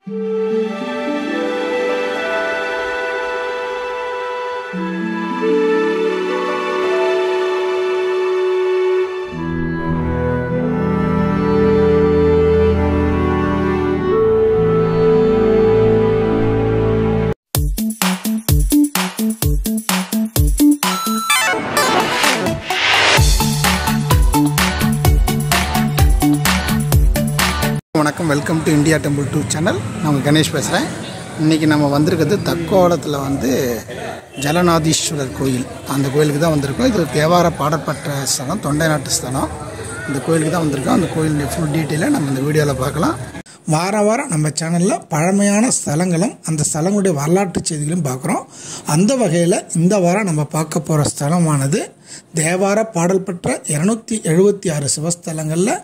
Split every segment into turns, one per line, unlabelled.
வணக்கம், welcome to India temple tour channel. நான் கணேஷ் பேசுகிறேன். இன்றைக்கி நம்ம வந்திருக்கிறது தக்கோலத்தில் ஜலநாதீஸ்வரர் கோயில். அந்த கோயிலுக்கு தான் வந்திருக்கோம். இது தேவார பாடப்பட்ட ஸ்தலம், தொண்டை நாட்டு ஸ்தலம். இந்த கோயிலுக்கு தான் வந்திருக்கோம். அந்த கோயிலுடைய ஃபுல் டீட்டெயிலை நம்ம இந்த வீடியோவில் பார்க்கலாம். வாரம் நம்ம சேனலில் பழமையான ஸ்தலங்களும் அந்த ஸ்தலங்களுடைய வரலாற்று செய்திகளும் பார்க்குறோம். அந்த வகையில் இந்த வாரம் நம்ம பார்க்க போகிற ஸ்தலமானது தேவார பாடல் பெற்ற 276 சிவஸ்தலங்களில்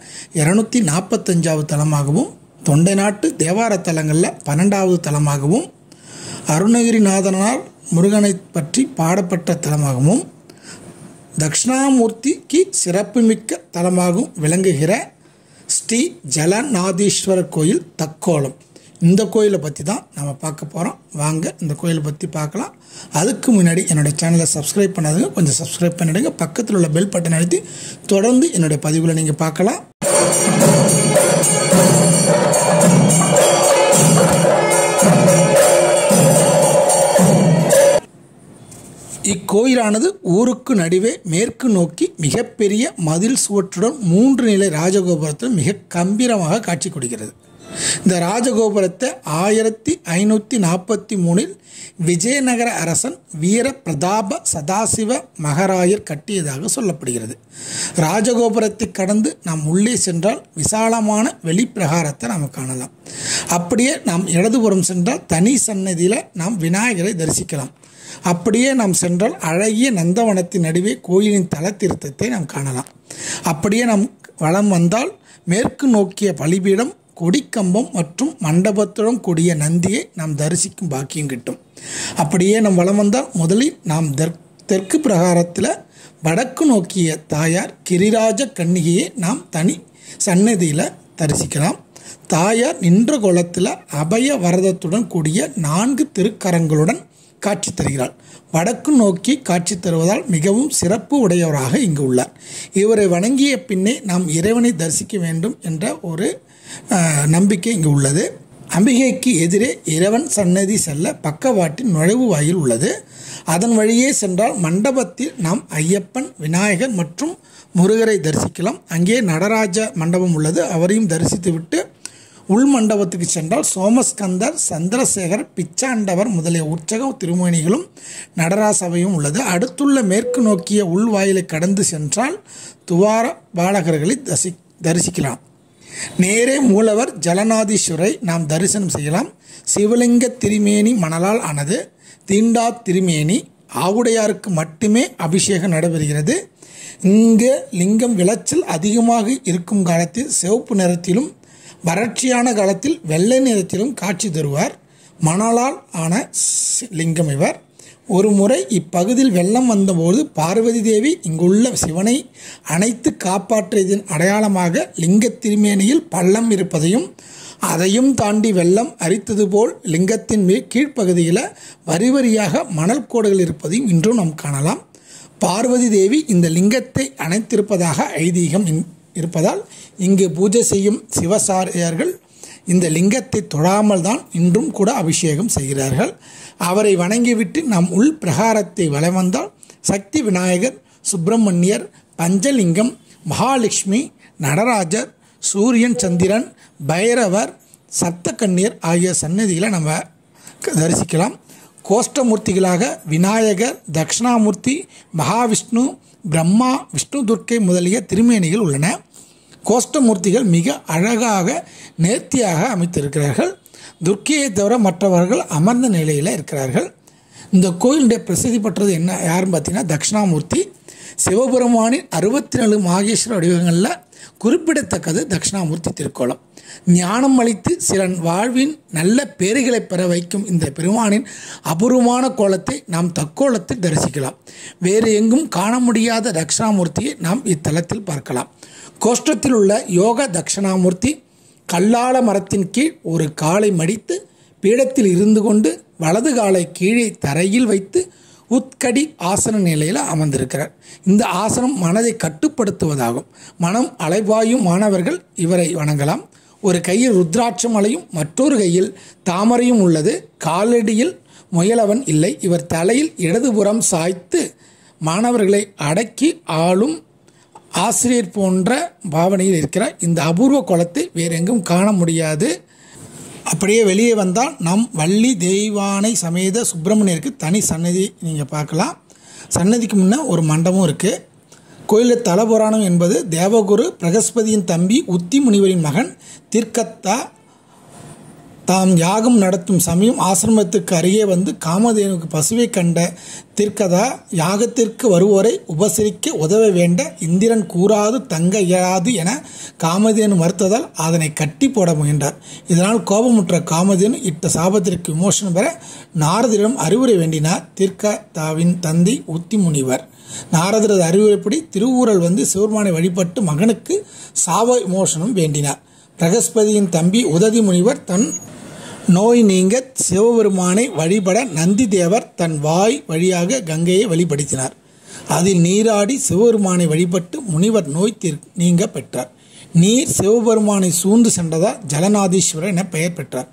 245வது தலமாகவும், தொண்டை நாட்டு தேவார தலங்களில் 12வது தலமாகவும், அருணகிரிநாதனார் முருகனை பற்றி பாடப்பட்ட தலமாகவும், தட்சிணாமூர்த்திக்கு சிறப்புமிக்க தலமாகவும் விளங்குகிற ஸ்ரீ ஜலநாதீஸ்வரர் கோயில் தக்கோலம். இந்த கோயிலை பற்றி தான் நம்ம பார்க்க போகிறோம். வாங்க இந்த கோயிலை பற்றி பார்க்கலாம். அதுக்கு முன்னாடி என்னோடய சேனலை சப்ஸ்கிரைப் பண்ணாதுங்க, கொஞ்சம் சப்ஸ்கிரைப் பண்ணிவிடுங்க. பக்கத்தில் உள்ள பெல் பட்டன் அழுத்தி தொடர்ந்து என்னுடைய பதிவுகளை நீங்கள் பார்க்கலாம். இக்கோயிலானது ஊருக்கு நடுவே மேற்கு நோக்கி மிகப்பெரிய மதில் சுவற்றுடன் 3 நிலை ராஜகோபுரத்தில் மிக கம்பீரமாக காட்சி கொடுக்கிறது. இந்த ராஜகோபுரத்தை 1543 விஜயநகர அரசன் வீர பிரதாப சதாசிவ மகாராயர் கட்டியதாக சொல்லப்படுகிறது. ராஜகோபுரத்தை கடந்து நாம் உள்ளே சென்றால் விசாலமான வெளிப்பிரகாரத்தை நாம் காணலாம். அப்படியே நாம் இடதுபுறம் சென்றால் தனி சன்னதியில் நாம் விநாயகரை தரிசிக்கலாம். அப்படியே நாம் சென்றால் அழகிய நந்தவனத்தின் நடுவே கோயிலின் தல திருத்தத்தை நாம் காணலாம். அப்படியே நாம் வலம் வந்தால் மேற்கு நோக்கிய பலிபீடம், கொடிக்கம்பம் மற்றும் மண்டபத்துடன் கூடிய நந்தியை நாம் தரிசிக்கும் பாக்கியம் கிட்டும். அப்படியே நாம் வலம் வந்தால் முதலில் நாம் தெற்கு பிரகாரத்தில் வடக்கு நோக்கிய தாயார் கிரிராஜ கன்னிகையை நாம் தனி சன்னதியில் தரிசிக்கலாம். தாயார் நின்ற கோலத்தில் அபய வரதத்துடன் கூடிய 4 திருக்கரங்களுடன் காட்சி தருகிறாள். வடக்கு நோக்கி காட்சி தருவதால் மிகவும் சிறப்பு உடையவராக இங்கு உள்ளார். இவரை வணங்கிய பின்னே நாம் இறைவனை தரிசிக்க வேண்டும் என்ற ஒரு நம்பிக்கை இங்கு உள்ளது. அம்பிகைக்கு எதிரே இறைவன் சன்னதி செல்ல பக்கவாட்டின் நுழைவு வாயில் உள்ளது. அதன் வழியே சென்றால் மண்டபத்தில் நாம் ஐயப்பன், விநாயகர் மற்றும் முருகரை தரிசிக்கலாம். அங்கே நடராஜ மண்டபம் உள்ளது, அவரையும் தரிசித்துவிட்டு உள் மண்டபத்துக்கு சென்றால் சோமஸ்கந்தர், சந்திரசேகர், பிச்சாண்டவர் முதலிய உற்சக திருமேனிகளும் நடராசபையும் உள்ளது. அடுத்துள்ள மேற்கு நோக்கிய உள்வாயிலை கடந்து சென்றால் துவார பாலகர்களை தரிசிக்கலாம். நேரே மூலவர் ஜலநாதீஸ்வரை நாம் தரிசனம் செய்யலாம். சிவலிங்க திருமேனி மணலால் ஆனது. தீண்டா திருமேனி, ஆவுடையாருக்கு மட்டுமே அபிஷேகம் நடைபெறுகிறது. இங்கு லிங்கம் விளைச்சல் அதிகமாக இருக்கும் காலத்தில் சிவப்பு நிறத்திலும், வறட்சியான காலத்தில் வெள்ளை நிறத்திலும் காட்சி தருவார். மணலால் ஆன லிங்கம் இவர். ஒரு முறை இப்பகுதியில் வெள்ளம் வந்தபோது பார்வதி தேவி இங்குள்ள சிவனை அணைத்து காப்பாற்றியதன் அடையாளமாக லிங்க திருமேனியில் பள்ளம் இருப்பதையும், அதையும் தாண்டி வெள்ளம் அரித்தது போல் லிங்கத்தின் கீழ்ப்பகுதியில் வரி வரியாக மணல் கோடுகள் இருப்பதையும் இன்றும் நாம் காணலாம். பார்வதி தேவி இந்த லிங்கத்தை அணைத்திருப்பதாக ஐதீகம் இருப்பதால் இங்கு பூஜை செய்யும் சிவசாரியர்கள் இந்த லிங்கத்தை தொழாமல் தான் இன்றும் கூட அபிஷேகம் செய்கிறார்கள். அவரை வணங்கிவிட்டு நாம் உள் பிரகாரத்தை வலம் வந்தால் சக்தி விநாயகர், சுப்பிரமணியர், பஞ்சலிங்கம், மகாலட்சுமி, நடராஜர், சூரியன், சந்திரன், பைரவர், சப்தகன்னியர் ஆகிய சன்னதிகளை நம்ம தரிசிக்கலாம். கோஷ்டமூர்த்திகளாக விநாயகர், தட்சிணாமூர்த்தி, மகாவிஷ்ணு, பிரம்மா, விஷ்ணு துர்க்கை முதலிய திருமேனிகள் உள்ளன. கோஷ்டமூர்த்திகள் மிக அழகாக நேர்த்தியாக அமைத்திருக்கிறார்கள். துர்க்கையை தவிர மற்றவர்கள் அமர்ந்த நிலையில் இருக்கிறார்கள். இந்த கோயிலுடைய பிரசித்தி பெற்றது யாருன்னு பார்த்தீங்கன்னா தட்சிணாமூர்த்தி. சிவபெருமானின் 64 மாகேஸ்வர வடிவங்களில் குறிப்பிடத்தக்கது தட்சிணாமூர்த்தி திருக்கோலம். ஞானம் அளித்து சில வாழ்வின் நல்ல பேறுகளை பெற வைக்கும் இந்த பெருமானின் அபூர்வமான கோலத்தை நாம் தக்கோலத்தில் தரிசிக்கலாம். வேறு எங்கும் காண முடியாத தட்சிணாமூர்த்தியை நாம் இத்தலத்தில் பார்க்கலாம். கோஷ்டத்தில் உள்ள யோக தட்சிணாமூர்த்தி, கல்லால மரத்தின் கீழ் ஒரு காலை மடித்து பீடத்தில் இருந்து கொண்டு வலது காலை கீழே தரையில் வைத்து உத்கடி ஆசன நிலையில் அமர்ந்திருக்கிறார். இந்த ஆசனம் மனதை கட்டுப்படுத்துவதாகும். மனம் அலைபாயும் மாணவர்கள் இவரை வணங்கலாம். ஒரு கையில் ருத்ராட்ச மலையும் மற்றொரு கையில் தாமரையும் உள்ளது. காலடியில் முயலவன் இல்லை. இவர் தலையில் இடதுபுறம் சாய்த்து மாணவர்களை அடக்கி ஆளும் ஆசிரியர் போன்ற பாவனையில் இருக்கிறார். இந்த அபூர்வ கோலத்தை வேறெங்கும் காண முடியாது. அப்படியே வெளியே வந்தால் நம் வள்ளி தெய்வானை சமேத சுப்பிரமணியருக்கு தனி சன்னதி நீங்கள் பார்க்கலாம். சன்னதிக்கு முன்னே ஒரு மண்டபம் இருக்குது. கோயிலில் தலபுராணம் என்பது தேவகுரு பிரகஸ்பதியின் தம்பி உத்தி முனிவரின் மகன் தீர்க்கத்தா தாம் யாகம் நடத்தும் சமயம் ஆசிரமத்துக்கு அருகே வந்து காமதேனுக்கு பசுவை கண்ட தீர்க்கதா யாகத்திற்கு வருவோரை உபசரிக்க உதவ வேண்ட இந்திரன் கூறாது தங்க இயலாது என காமதேனு மறுத்ததால் அதனை கட்டி போட முயன்றார். இதனால் கோபமுற்ற காமதேனு இட்ட சாபத்திற்கு விமோசனம் பெற நாரதரிடம் அறிவுரை வேண்டினார். தீர்க்கதாவின் தந்தை உத்தி முனிவர் நாரதரது அறிவுரைப்படி திருவூரல் வந்து சிவபெருமானை வழிபட்டு மகனுக்கு சாப விமோசனம் வேண்டினார். பிரகஸ்பதியின் தம்பி உததி முனிவர் தன் நோய் நீங்க சிவபெருமானை வழிபட நந்தி தேவர் தன் வாய் வழியாக கங்கையை வழிபடுத்தினார். அதில் நீராடி சிவபெருமானை வழிபட்டு முனிவர் நோய் நீங்க பெற்றார். நீர் சிவபெருமானை சூழ்ந்து சென்றதால் ஜலநாதீஸ்வரர் என பெயர் பெற்றார்.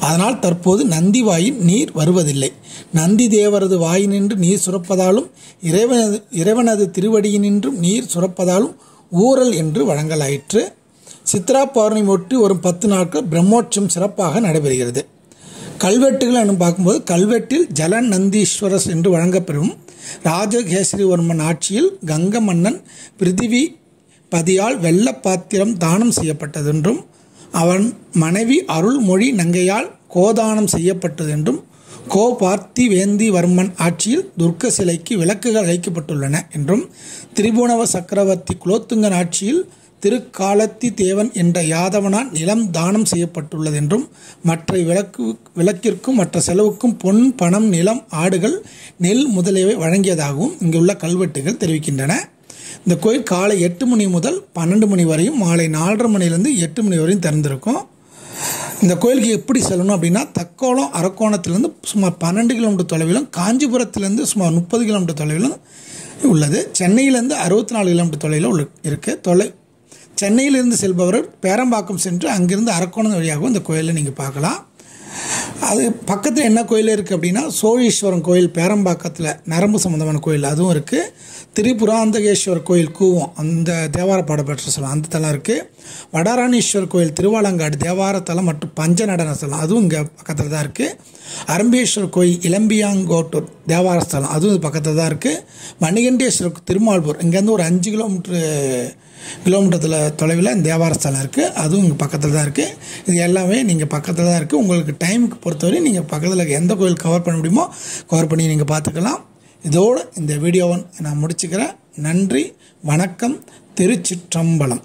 அதனால் தற்போது நந்தி வாயின் நீர் வருவதில்லை. நந்தி தேவரது வாயினின்று நீர் சுரப்பதாலும் இறைவனது திருவடியினின்றும் நீர் சுரப்பதாலும் ஊரல் என்று வழங்கலாயிற்று. சித்ரா பௌர்ணமி ஒட்டி வரும் 10 நாட்கள் பிரம்மோற்சவம் சிறப்பாக நடைபெறுகிறது. கல்வெட்டுகள் என்று பார்க்கும்போது கல்வெட்டில் ஜலன் நந்தீஸ்வரஸ் என்று வழங்கப்பெறும். ராஜகேசரிவர்மன் ஆட்சியில் கங்க மன்னன் பிருத்திவி பதியால் வெள்ளப்பாத்திரம் தானம் செய்யப்பட்டதென்றும் அவன் மனைவி அருள்மொழி நங்கையால் கோதானம் செய்யப்பட்டதென்றும் பார்த்திவேந்திவர்மன் ஆட்சியில் துர்க்க சிலைக்கு விளக்குகள் அளிக்கப்பட்டுள்ளன என்றும் திரிபுவன சக்கரவர்த்தி குலோத்துங்கன் ஆட்சியில் திருக்காலத்தி தேவன் என்ற யாதவனால் நிலம் தானம் செய்யப்பட்டுள்ளது என்றும் மற்ற விளக்கிற்கும் மற்ற செலவுக்கும் பொன் பணம் நிலம் ஆடுகள் நெல் முதலியவை வழங்கியதாகவும் இங்குள்ள கல்வெட்டுகள் தெரிவிக்கின்றன. இந்த கோயில் காலை 8 மணி முதல் 12 மணி வரையும் மாலை 4:30 மணிலேருந்து 8 மணி வரையும் திறந்திருக்கும். இந்த கோயிலுக்கு எப்படி செல்லணும் அப்படின்னா தக்கோலம் அரக்கோணத்திலேருந்து சுமார் 12 கிலோமீட்டர் தொலைவிலும் காஞ்சிபுரத்திலேருந்து சுமார் 30 கிலோமீட்டர் தொலைவிலும் உள்ளது. சென்னையிலேருந்து 64 கிலோமீட்டர் தொலைவில் இருக்குது. சென்னையிலிருந்து செல்பவர் பேரம்பாக்கம் சென்று அங்கிருந்து அரக்கோணம் வழியாகவும் இந்த கோயிலை நீங்கள் பார்க்கலாம். அது பக்கத்தில் என்ன கோயில் இருக்குது அப்படின்னா சோழீஸ்வரன் கோயில் பேரம்பாக்கத்தில் நரம்பு சம்பந்தமான கோயில் அதுவும் இருக்குது. திரிபுராந்தகேஸ்வரர் கோயில் கூவம் அந்த தேவார பாடப்பெற்ற ஸ்தலம் அந்த தலம் இருக்குது. வடராணீஸ்வரர் கோயில் திருவாலங்காடு தேவார தலம் மற்றும் பஞ்ச நடன ஸ்தலம் அதுவும் இங்கே பக்கத்தில் தான் இருக்குது. அரம்பேஸ்வரர் கோயில் இளம்பியாங்கோட்டூர் தேவார ஸ்தலம் அதுவும் பக்கத்தில் தான் இருக்குது. மணிகண்டேஸ்வரர் திருமால்பூர் இங்கேருந்து ஒரு 5 கிலோமீட்டர் தொலைவில் இந்த தேவார ஸ்தலம் இருக்குது அதுவும் இங்கே பக்கத்தில் தான் இருக்குது. இது எல்லாமே நீங்கள் பக்கத்தில் தான் இருக்குது. உங்களுக்கு டைமுக்கு பொறுத்தவரை நீங்கள் பக்கத்தில் எந்த கோயில் கவர் பண்ண முடியுமோ கவர் பண்ணி நீங்கள் பார்த்துக்கலாம். இதோடு இந்த வீடியோவை நான் முடிச்சுக்கிறேன். நன்றி, வணக்கம், திருச்சிற்றம்பலம்.